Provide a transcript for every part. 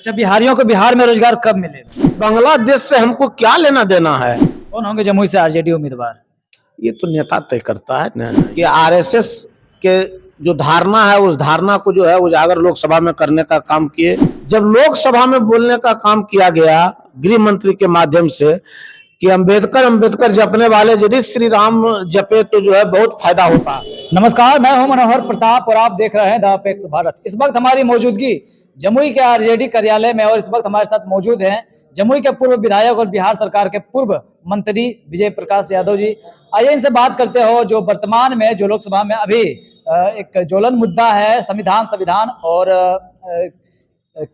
अच्छा, बिहारियों को बिहार में रोजगार कब मिलेगा? बांग्लादेश से हमको क्या लेना देना है? कौन होंगे जमुई से आरजेडी उम्मीदवार? ये तो नेता तय करता है ना कि आरएसएस के जो धारणा है उस धारणा को जो है उजागर लोकसभा में करने का काम किए। जब लोकसभा में बोलने का काम किया गया गृह मंत्री के माध्यम से कि अंबेडकर अंबेडकर जपने वाले यदि श्री राम जपे तो जो है बहुत फायदा होता। नमस्कार, मैं हूं मनोहर प्रताप और आप देख रहे हैं द अपेक्स भारत। इस वक्त हमारी मौजूदगी जमुई के आरजेडी कार्यालय में और इस वक्त हमारे साथ मौजूद हैं जमुई के पूर्व विधायक और बिहार सरकार के पूर्व मंत्री विजय प्रकाश यादव जी। आइए इनसे बात करते हो जो वर्तमान में जो लोकसभा में अभी एक ज्वलन मुद्दा है संविधान और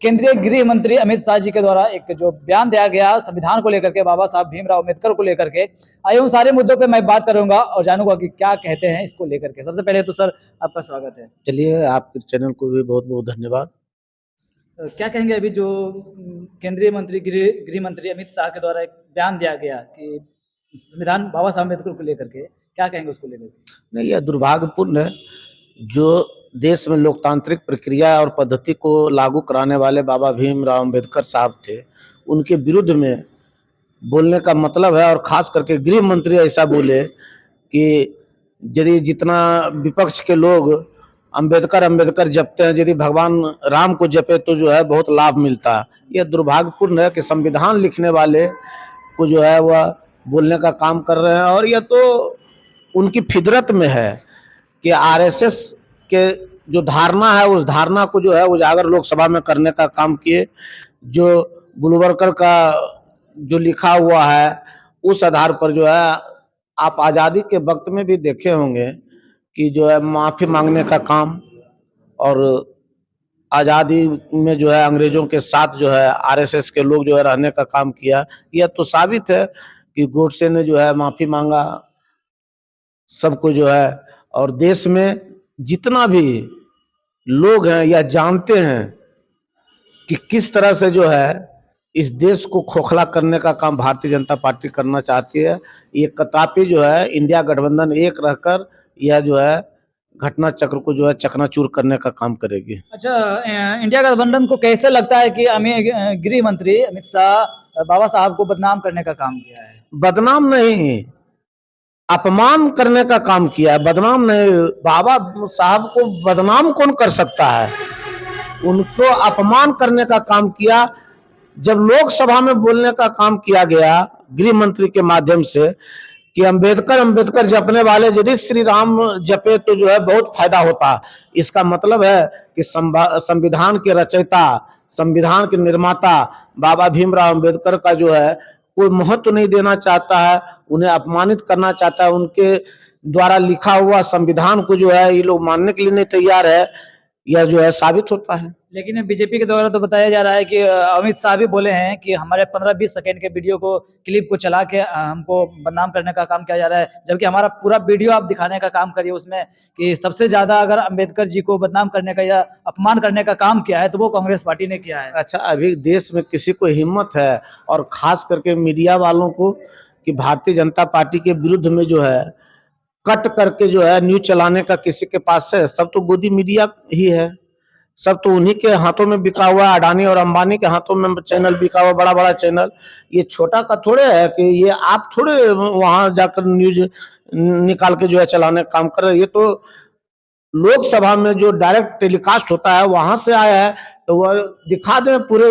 केंद्रीय गृह मंत्री अमित शाह जी के द्वारा एक जो बयान दिया गया संविधान को लेकर के, बाबा साहब भीमराव अम्बेडकर को लेकर के। आइए उन सारे मुद्दों पे मैं बात करूंगा और जानूंगा कि क्या कहते हैं इसको लेकर के। सबसे पहले तो सर आपका स्वागत है। चलिए, आपके चैनल को भी बहुत बहुत धन्यवाद। क्या कहेंगे अभी जो केंद्रीय मंत्री गृह मंत्री अमित शाह के द्वारा एक बयान दिया गया कि संविधान बाबा साहब अम्बेडकर को लेकर के, क्या कहेंगे उसको लेकर के? नहीं, यह दुर्भाग्यपूर्ण है। जो देश में लोकतांत्रिक प्रक्रिया और पद्धति को लागू कराने वाले बाबा भीमराव अम्बेडकर साहब थे, उनके विरुद्ध में बोलने का मतलब है, और खास करके गृह मंत्री ऐसा बोले कि यदि जितना विपक्ष के लोग अंबेडकर अंबेडकर जपते हैं, यदि भगवान राम को जपे तो जो है बहुत लाभ मिलता है। यह दुर्भाग्यपूर्ण है कि संविधान लिखने वाले को जो है वह बोलने का काम कर रहे हैं, और यह तो उनकी फितरत में है कि आरएसएस के जो धारणा है उस धारणा को जो है उजागर लोकसभा में करने का काम किए। जो बुलवरकर का जो लिखा हुआ है उस आधार पर जो है आप आज़ादी के वक्त में भी देखे होंगे कि जो है माफ़ी मांगने का काम, और आज़ादी में जो है अंग्रेजों के साथ जो है आरएसएस के लोग जो है रहने का काम किया। यह तो साबित है कि गोडसे ने जो है माफ़ी मांगा सबको जो है, और देश में जितना भी लोग हैं यह जानते हैं कि किस तरह से जो है इस देश को खोखला करने का काम भारतीय जनता पार्टी करना चाहती है। ये कतरापी जो है इंडिया गठबंधन एक रहकर यह जो है घटना चक्र को जो है चकनाचूर करने का काम करेगी। अच्छा, इंडिया गठबंधन को कैसे लगता है कि गृह मंत्री अमित शाह बाबा साहब को बदनाम करने का काम किया है? बदनाम नहीं, अपमान करने का काम किया है। बदनाम नहीं, बाबा साहब को बदनाम कौन कर सकता है? उनको अपमान करने का काम किया। जब लोकसभा में बोलने का काम किया गया गृह मंत्री के माध्यम से कि अंबेडकर अंबेडकर जपने वाले यदि श्री राम जपे तो जो है बहुत फायदा होता, इसका मतलब है कि संविधान के रचयिता, संविधान के निर्माता बाबा भीमराव अंबेडकर का जो है कोई महत्व नहीं देना चाहता है, उन्हें अपमानित करना चाहता है। उनके द्वारा लिखा हुआ संविधान को जो है ये लोग मानने के लिए नहीं तैयार है, यह जो है साबित होता है। लेकिन बीजेपी के द्वारा तो बताया जा रहा है कि अमित शाह भी बोले हैं कि हमारे 15-20 सेकंड के वीडियो को, क्लिप को चला के हमको बदनाम करने का काम किया जा रहा है, जबकि हमारा पूरा वीडियो आप दिखाने का काम करिए उसमें कि सबसे ज्यादा अगर अंबेडकर जी को बदनाम करने का या अपमान करने का काम किया है तो वो कांग्रेस पार्टी ने किया है। अच्छा, अभी देश में किसी को हिम्मत है, और खास करके मीडिया वालों को, कि भारतीय जनता पार्टी के विरुद्ध में जो है कट करके जो है न्यूज चलाने का किसी के पास है? सब तो गोदी मीडिया ही है, सब तो उन्हीं के हाथों में बिका हुआ है। अडानी और अंबानी के हाथों में चैनल बिका हुआ, बड़ा बड़ा चैनल। ये छोटा का थोड़े है कि ये आप थोड़े वहां जाकर न्यूज निकाल के जो है चलाने का काम कर रहे हैं। ये तो लोकसभा में जो डायरेक्ट टेलीकास्ट होता है वहां से आया है, तो वह दिखा दें पूरे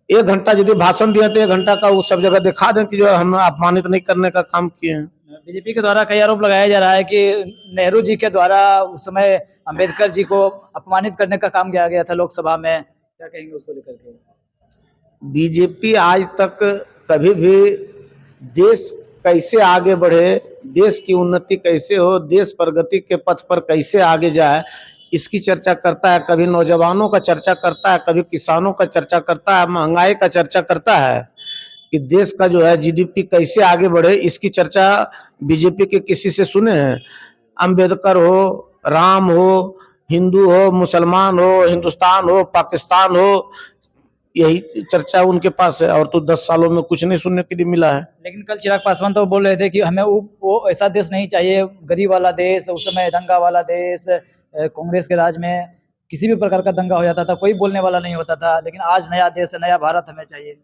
1 घंटा यदि भाषण दिया तो 1 घंटा का वो सब जगह दिखा दें कि जो है हम अपमानित नहीं करने का काम किए हैं। बीजेपी के द्वारा कई आरोप लगाया जा रहा है कि नेहरू जी के द्वारा उस समय अंबेडकर जी को अपमानित करने का काम किया गया था लोकसभा में, क्या कहेंगे उसको लेकर के? बीजेपी आज तक कभी भी देश कैसे आगे बढ़े, देश की उन्नति कैसे हो, देश प्रगति के पथ पर कैसे आगे जाए, इसकी चर्चा करता है। कभी नौजवानों का चर्चा करता है, कभी किसानों का चर्चा करता है, महंगाई का चर्चा करता है कि देश का जो है जीडीपी कैसे आगे बढ़े, इसकी चर्चा बीजेपी के किसी से सुने हैं? अंबेडकर हो, राम हो, हिंदू हो, मुसलमान हो, हिंदुस्तान हो, पाकिस्तान हो, यही चर्चा उनके पास है, और तो 10 सालों में कुछ नहीं सुनने के लिए मिला है। लेकिन कल चिराग पासवान तो बोल रहे थे कि हमें वो ऐसा देश नहीं चाहिए, गरीब वाला देश, उस समय दंगा वाला देश कांग्रेस के राज में, किसी भी प्रकार का दंगा हो जाता था, कोई बोलने वाला नहीं होता था। लेकिन आज नया देश है, नया भारत हमें चाहिए।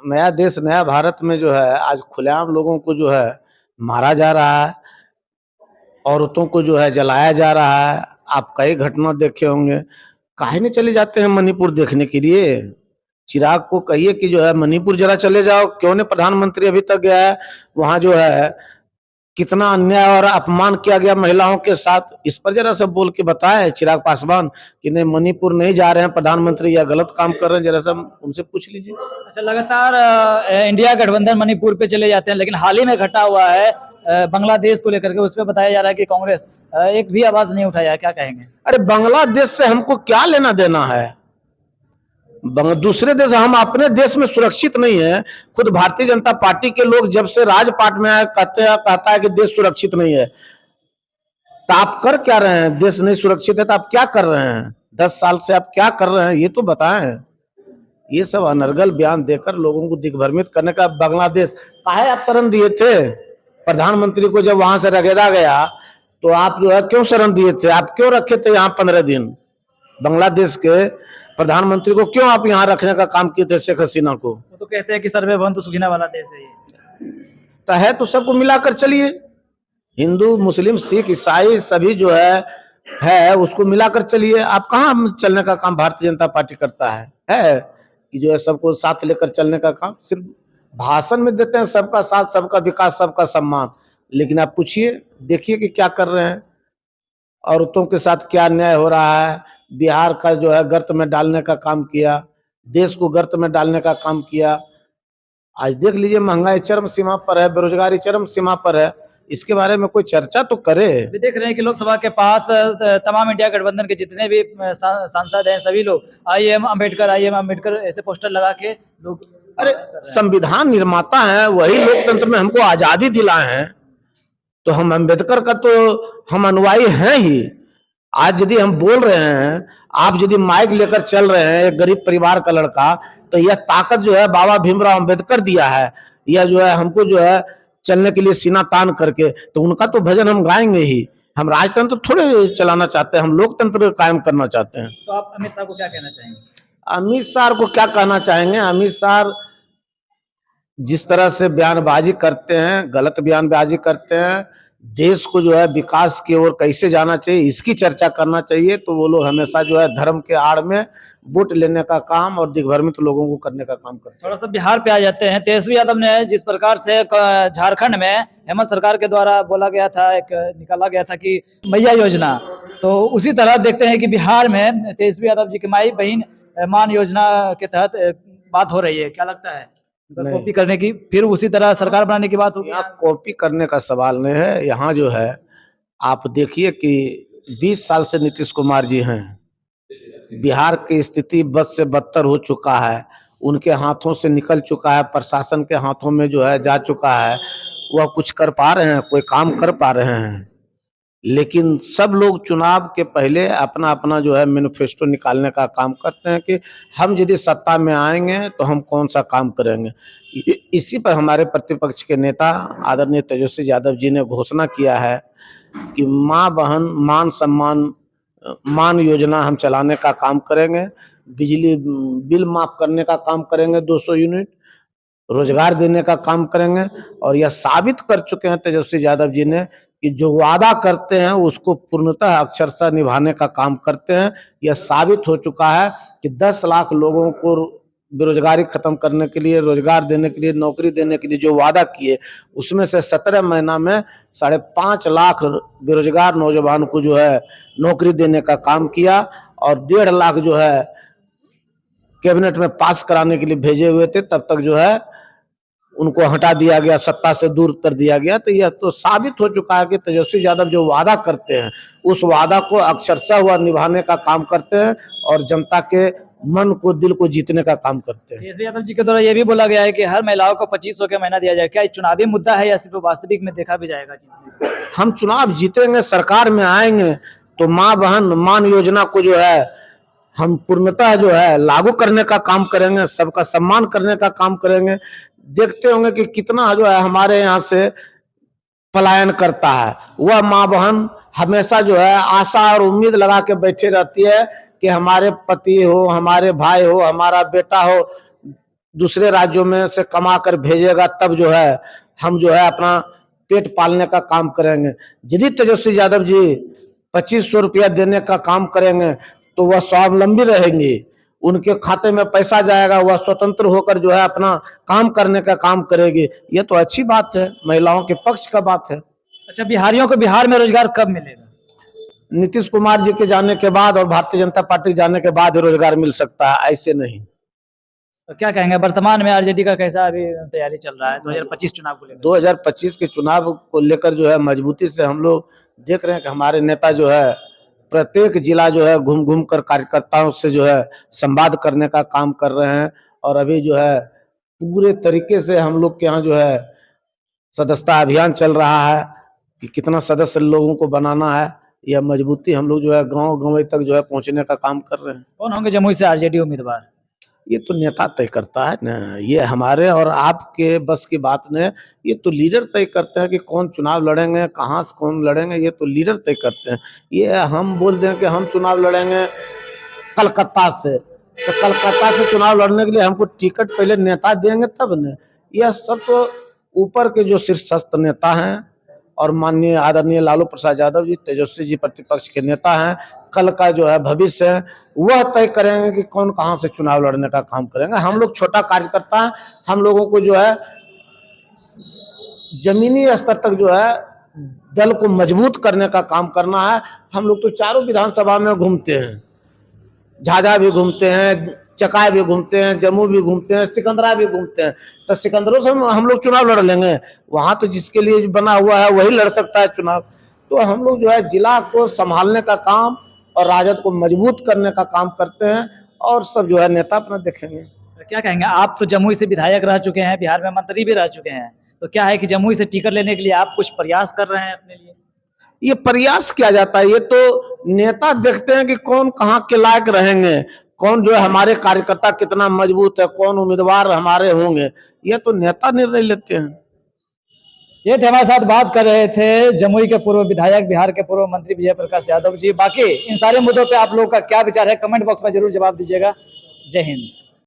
नया देश नया भारत में जो है आज खुलेआम लोगों को जो है मारा जा रहा है, औरतों को जो है जलाया जा रहा है। आप कई घटना देखे होंगे। काहे नहीं चले जाते हैं मणिपुर देखने के लिए? चिराग को कहिए कि जो है मणिपुर जरा चले जाओ, क्यों नहीं प्रधानमंत्री अभी तक गया है? वहां जो है कितना अन्याय और अपमान किया गया महिलाओं के साथ, इस पर जरा सब बोल के बताए चिराग पासवान कि नहीं मणिपुर नहीं जा रहे हैं प्रधानमंत्री, या गलत काम कर रहे हैं, जरा सब उनसे पूछ लीजिए। अच्छा, लगातार इंडिया गठबंधन मणिपुर पे चले जाते हैं, लेकिन हाल ही में घटा हुआ है बांग्लादेश को लेकर के, उस पर बताया जा रहा है कि कांग्रेस एक भी आवाज नहीं उठाया। क्या कहेंगे? अरे बांग्लादेश से हमको क्या लेना देना है? दूसरे देश, हम अपने देश में सुरक्षित नहीं है। खुद भारतीय जनता पार्टी के लोग जब से राजपाट में आए कहता है कि देश सुरक्षित नहीं है। तो आप कर क्या रहे हैं? देश नहीं सुरक्षित है तो आप क्या कर रहे हैं? 10 साल से आप क्या कर रहे हैं ये तो बताएं। ये सब अनर्गल बयान देकर लोगों को दिग्भ्रमित करने का। बांग्लादेश काहे आप शरण दिए थे प्रधानमंत्री को? जब वहां से रगेदा गया तो आप जो है क्यों शरण दिए थे? आप क्यों रखे थे यहाँ 15 दिन? बांग्लादेश के प्रधानमंत्री को क्यों आप यहाँ रखने का काम किए थे शेख हसीना को? वो तो कहते हैं कि सर्वभौम सुखीना वाला देश है ये। तो है तो सबको मिलाकर चलिए, हिंदू मुस्लिम सिख ईसाई सभी जो है उसको मिलाकर चलिए। आप कहाँ चलने का काम भारतीय जनता पार्टी करता है कि जो है सबको साथ लेकर चलने का काम? सिर्फ भाषण में देते हैं सबका साथ, सबका विकास, सबका सम्मान, लेकिन आप पूछिए देखिए कि क्या कर रहे हैं। औरतों के साथ क्या अन्याय हो रहा है। बिहार का जो है गर्त में डालने का काम किया, देश को गर्त में डालने का काम किया। आज देख लीजिए महंगाई चरम सीमा पर है, बेरोजगारी चरम सीमा पर है। इसके बारे में कोई चर्चा तो करे। अभी देख रहे हैं कि लोकसभा के पास तमाम इंडिया गठबंधन के जितने भी सांसद हैं, सभी लोग आई एम अम्बेडकर ऐसे पोस्टर लगा के लोग। अरे संविधान निर्माता है, वही लोकतंत्र में हमको आजादी दिलाए हैं, तो हम अम्बेडकर का तो हम अनुयायी हैं ही। आज यदि हम बोल रहे हैं, आप यदि माइक लेकर चल रहे हैं एक गरीब परिवार का लड़का, तो यह ताकत जो है बाबा भीमराव अंबेडकर दिया है। यह जो है हमको जो है चलने के लिए सीना तान करके, तो उनका तो भजन हम गाएंगे ही। हम राजतंत्र थोड़े चलाना चाहते हैं, हम लोकतंत्र कायम करना चाहते हैं। तो आप अमित शाह को क्या कहना चाहेंगे? अमित शाह को क्या कहना चाहेंगे? अमित शाह जिस तरह से बयानबाजी करते हैं, गलत बयानबाजी करते हैं, देश को जो है विकास की ओर कैसे जाना चाहिए इसकी चर्चा करना चाहिए, तो वो लोग हमेशा जो है धर्म के आड़ में वोट लेने का काम और दिग्भ्रमित लोगों को करने का काम करते हैं। थोड़ा सा बिहार पे आ जाते हैं। तेजस्वी यादव ने जिस प्रकार से झारखंड में हेमंत सरकार के द्वारा बोला गया था, एक निकाला गया था कि मैया योजना, तो उसी तरह देखते हैं कि बिहार में तेजस्वी यादव जी की माई बहन मान योजना के तहत बात हो रही है। क्या लगता है कॉपी करने की, फिर उसी तरह सरकार बनाने की बात होगी? यहाँ कॉपी करने का सवाल नहीं है। यहाँ जो है आप देखिए कि 20 साल से नीतीश कुमार जी हैं, बिहार की स्थिति बद से बदतर हो चुका है, उनके हाथों से निकल चुका है, प्रशासन के हाथों में जो है जा चुका है। वह कुछ कर पा रहे हैं, कोई काम कर पा रहे हैं? लेकिन सब लोग चुनाव के पहले अपना अपना जो है मैनिफेस्टो निकालने का काम करते हैं कि हम यदि सत्ता में आएंगे तो हम कौन सा काम करेंगे। इसी पर हमारे प्रतिपक्ष के नेता आदरणीय तेजस्वी यादव जी ने घोषणा किया है कि माँ बहन मान सम्मान मान योजना हम चलाने का काम करेंगे, बिजली बिल माफ करने का काम करेंगे 200 यूनिट, रोजगार देने का काम करेंगे। और यह साबित कर चुके हैं तेजस्वी यादव जी ने कि जो वादा करते हैं उसको पूर्णतः अक्षरशः निभाने का काम करते हैं। यह साबित हो चुका है कि 10 लाख लोगों को बेरोजगारी खत्म करने के लिए, रोजगार देने के लिए, नौकरी देने के लिए जो वादा किए, उसमें से 17 महीना में 5.5 लाख बेरोजगार नौजवान को जो है नौकरी देने का काम किया, और 1.5 लाख जो है कैबिनेट में पास कराने के लिए भेजे हुए थे, तब तक जो है उनको हटा दिया गया, सत्ता से दूर कर दिया गया। तो यह तो साबित हो चुका है कि तेजस्वी यादव जो वादा करते हैं उस वादा को अक्षरशः वह निभाने का काम करते हैं और जनता के मन को, दिल को जीतने का काम करते हैं। तेजस्वी यादव जी के द्वारा यह भी बोला गया है कि हर महिलाओं को 2500 का महीना दिया जाए। क्या चुनावी मुद्दा है या सिर्फ वास्तविक में देखा भी जाएगा? हम चुनाव जीतेंगे, सरकार में आएंगे तो माँ बहन मान योजना को जो है हम पूर्णतः जो है लागू करने का काम करेंगे, सबका सम्मान करने का काम करेंगे। देखते होंगे कि कितना जो है हमारे यहाँ से पलायन करता है। वह माँ बहन हमेशा जो है आशा और उम्मीद लगा के बैठे रहती है कि हमारे पति हो, हमारे भाई हो, हमारा बेटा हो दूसरे राज्यों में से कमा कर भेजेगा, तब जो है हम जो है अपना पेट पालने का काम करेंगे। यदि तेजस्वी यादव जी 2500 रुपया देने का काम करेंगे तो वह स्वावलंबी रहेंगी, उनके खाते में पैसा जाएगा, वह स्वतंत्र होकर जो है अपना काम करने का काम करेगी। ये तो अच्छी बात है, महिलाओं के पक्ष का बात है। अच्छा, बिहारियों को बिहार में रोजगार कब मिलेगा? नीतीश कुमार जी के जाने के बाद और भारतीय जनता पार्टी के जाने के बाद ही रोजगार मिल सकता है, ऐसे नहीं। तो क्या कहेंगे, वर्तमान में आरजेडी का कैसा अभी तैयारी चल रहा है 2025 चुनाव को लेकर? 2025 के चुनाव को लेकर जो है मजबूती से हम लोग देख रहे हैं कि हमारे नेता जो है प्रत्येक जिला जो है घूम घूम कर कार्यकर्ताओं से जो है संवाद करने का काम कर रहे हैं। और अभी जो है पूरे तरीके से हम लोग के यहाँ जो है सदस्यता अभियान चल रहा है कि कितना सदस्य लोगों को बनाना है। यह मजबूती हम लोग जो है गांव गांव तक जो है पहुंचने का काम कर रहे हैं। कौन होंगे जमुई से आरजेडी उम्मीदवार? ये तो नेता तय करता है ना, ये हमारे और आपके बस की बात नहीं। ये तो लीडर तय करते हैं कि कौन चुनाव लड़ेंगे, कहाँ से कौन लड़ेंगे, ये तो लीडर तय करते हैं। ये हम बोल दें कि हम चुनाव लड़ेंगे कलकत्ता से, तो कलकत्ता से चुनाव लड़ने के लिए हमको टिकट पहले नेता देंगे तब न। यह सब तो ऊपर के जो शीर्षस्थ नेता हैं और माननीय आदरणीय लालू प्रसाद यादव जी, तेजस्वी जी प्रतिपक्ष के नेता हैं, कल का जो है भविष्य है वह तय करेंगे कि कौन कहां से चुनाव लड़ने का काम करेंगे। हम लोग छोटा कार्यकर्ता हैं, हम लोगों को जो है जमीनी स्तर तक जो है दल को मजबूत करने का काम करना है। हम लोग तो चारों विधानसभा में घूमते हैं, झाझा भी घूमते हैं, चकाई भी घूमते हैं, जम्मू भी घूमते हैं, सिकंदरा भी घूमते हैं। तो सिकंदरों से हम लोग चुनाव लड़ लेंगे, वहां तो जिसके लिए बना हुआ है वही लड़ सकता है चुनाव। तो हम लोग जो है जिला को संभालने का काम और राजद को मजबूत करने का काम करते हैं और सब जो है नेता अपना देखेंगे। तो क्या कहेंगे, आप तो जमुई से विधायक रह चुके हैं, बिहार में मंत्री भी रह चुके हैं, तो क्या है कि जमुई से टिकट लेने के लिए आप कुछ प्रयास कर रहे हैं अपने लिए? ये प्रयास किया जाता है, ये तो नेता देखते हैं कि कौन कहाँ के लायक रहेंगे, कौन जो है हमारे कार्यकर्ता कितना मजबूत है, कौन उम्मीदवार हमारे होंगे, ये तो नेता निर्णय लेते हैं। ये थे हमारे साथ बात कर रहे थे जमुई के पूर्व विधायक, बिहार के पूर्व मंत्री विजय प्रकाश यादव जी। बाकी इन सारे मुद्दों पे आप लोगों का क्या विचार है, कमेंट बॉक्स में जरूर जवाब दीजिएगा। जय हिंद।